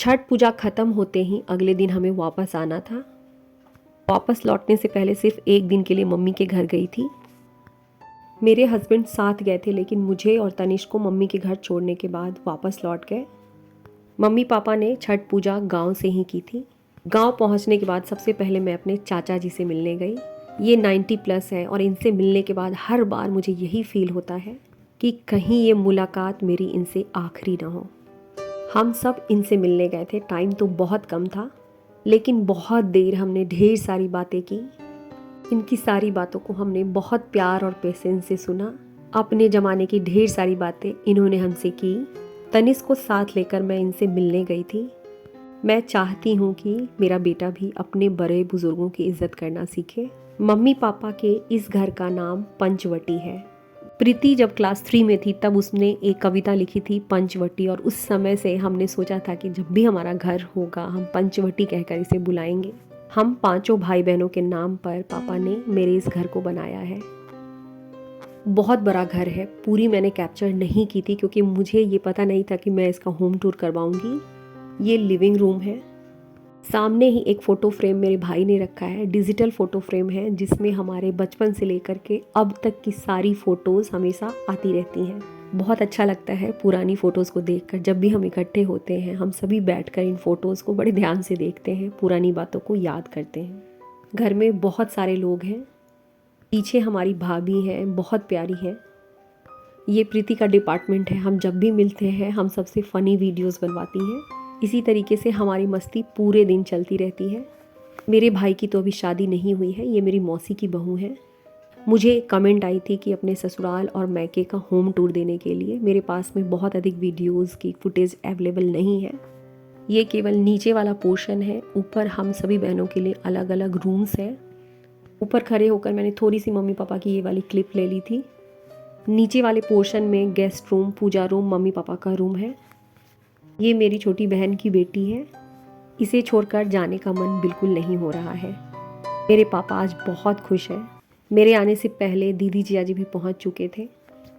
छठ पूजा ख़त्म होते ही अगले दिन हमें वापस आना था। वापस लौटने से पहले सिर्फ एक दिन के लिए मम्मी के घर गई थी। मेरे हस्बैंड साथ गए थे, लेकिन मुझे और तनिष्क को मम्मी के घर छोड़ने के बाद वापस लौट गए। मम्मी पापा ने छठ पूजा गांव से ही की थी। गांव पहुंचने के बाद सबसे पहले मैं अपने चाचा जी से मिलने गई। ये 90+ है और इनसे मिलने के बाद हर बार मुझे यही फील होता है कि कहीं ये मुलाकात मेरी इनसे आखिरी ना हो। हम सब इनसे मिलने गए थे। टाइम तो बहुत कम था, लेकिन बहुत देर हमने ढेर सारी बातें की। इनकी सारी बातों को हमने बहुत प्यार और पेशेंस से सुना। अपने ज़माने की ढेर सारी बातें इन्होंने हमसे की। तनिष्क को साथ लेकर मैं इनसे मिलने गई थी। मैं चाहती हूँ कि मेरा बेटा भी अपने बड़े बुजुर्गों की इज्जत करना सीखे। मम्मी पापा के इस घर का नाम पंचवटी है। प्रीति जब क्लास 3 में थी तब उसने एक कविता लिखी थी पंचवटी, और उस समय से हमने सोचा था कि जब भी हमारा घर होगा हम पंचवटी कहकर इसे बुलाएंगे। हम 5 भाई बहनों के नाम पर पापा ने मेरे इस घर को बनाया है। बहुत बड़ा घर है। पूरी मैंने कैप्चर नहीं की थी क्योंकि मुझे ये पता नहीं था कि मैं इसका होम टूर करवाऊंगी। ये लिविंग रूम है। सामने ही एक फ़ोटो फ्रेम मेरे भाई ने रखा है। डिजिटल फ़ोटो फ्रेम है जिसमें हमारे बचपन से लेकर के अब तक की सारी फ़ोटोज़ हमेशा आती रहती हैं। बहुत अच्छा लगता है पुरानी फ़ोटोज़ को देखकर। जब भी हम इकट्ठे होते हैं हम सभी बैठकर इन फ़ोटोज़ को बड़े ध्यान से देखते हैं, पुरानी बातों को याद करते हैं। घर में बहुत सारे लोग हैं। पीछे हमारी भाभी है, बहुत प्यारी है। ये प्रीति का डिपार्टमेंट है। हम जब भी मिलते हैं हम सबसे फ़नी वीडियोज़ बनवाती हैं। इसी तरीके से हमारी मस्ती पूरे दिन चलती रहती है। मेरे भाई की तो अभी शादी नहीं हुई है। ये मेरी मौसी की बहू है। मुझे कमेंट आई थी कि अपने ससुराल और मैके का होम टूर देने के लिए। मेरे पास में बहुत अधिक वीडियोस की फुटेज अवेलेबल नहीं है। ये केवल नीचे वाला पोर्शन है। ऊपर हम सभी बहनों के लिए अलग अलग रूम्स हैं। ऊपर खड़े होकर मैंने थोड़ी सी मम्मी पापा की ये वाली क्लिप ले ली थी। नीचे वाले पोर्शन में गेस्ट रूम, पूजा रूम, मम्मी पापा का रूम है। ये मेरी छोटी बहन की बेटी है। इसे छोड़कर जाने का मन बिल्कुल नहीं हो रहा है। मेरे पापा आज बहुत खुश हैं। मेरे आने से पहले दीदी जिया जी भी पहुंच चुके थे।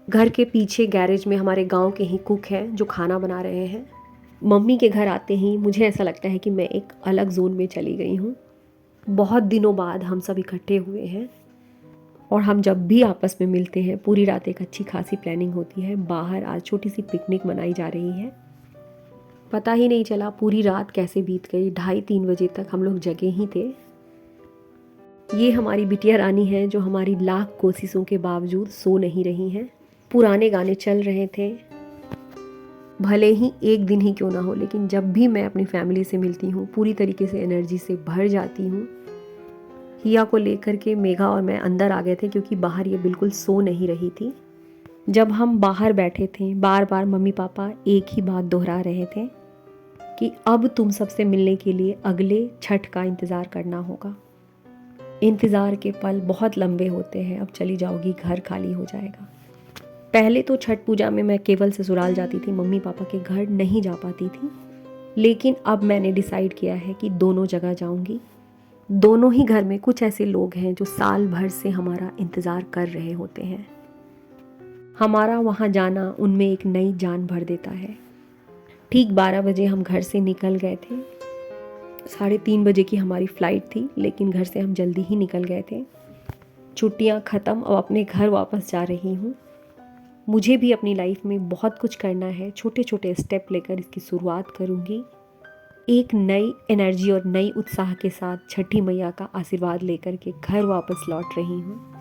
घर के पीछे गैरेज में हमारे गांव के ही कुक हैं जो खाना बना रहे हैं। मम्मी के घर आते ही मुझे ऐसा लगता है कि मैं एक अलग जोन में चली गई हूँ। बहुत दिनों बाद हम सब इकट्ठे हुए हैं और हम जब भी आपस में मिलते हैं पूरी रात एक अच्छी खासी प्लानिंग होती है। बाहर आज छोटी सी पिकनिक मनाई जा रही है। पता ही नहीं चला पूरी रात कैसे बीत गई। 2:30-3 बजे तक हम लोग जगे ही थे। ये हमारी बिटिया रानी है जो हमारी लाख कोशिशों के बावजूद सो नहीं रही हैं। पुराने गाने चल रहे थे। भले ही एक दिन ही क्यों ना हो, लेकिन जब भी मैं अपनी फैमिली से मिलती हूँ पूरी तरीके से एनर्जी से भर जाती हूँ। हिया को लेकर के मेघा और मैं अंदर आ गए थे क्योंकि बाहर ये बिल्कुल सो नहीं रही थी। जब हम बाहर बैठे थे बार बार मम्मी पापा एक ही बात दोहरा रहे थे कि अब तुम सबसे मिलने के लिए अगले छठ का इंतज़ार करना होगा। इंतज़ार के पल बहुत लंबे होते हैं। अब चली जाओगी, घर खाली हो जाएगा। पहले तो छठ पूजा में मैं केवल ससुराल जाती थी, मम्मी पापा के घर नहीं जा पाती थी। लेकिन अब मैंने डिसाइड किया है कि दोनों जगह जाऊंगी। दोनों ही घर में कुछ ऐसे लोग हैं जो साल भर से हमारा इंतज़ार कर रहे होते हैं। हमारा वहाँ जाना उनमें एक नई जान भर देता है। ठीक 12 बजे हम घर से निकल गए थे। 3:30 बजे की हमारी फ़्लाइट थी, लेकिन घर से हम जल्दी ही निकल गए थे। छुट्टियां ख़त्म, अब अपने घर वापस जा रही हूँ। मुझे भी अपनी लाइफ में बहुत कुछ करना है। छोटे छोटे स्टेप लेकर इसकी शुरुआत करूँगी। एक नई एनर्जी और नई उत्साह के साथ छठी मैया का आशीर्वाद लेकर के घर वापस लौट रही हूँ।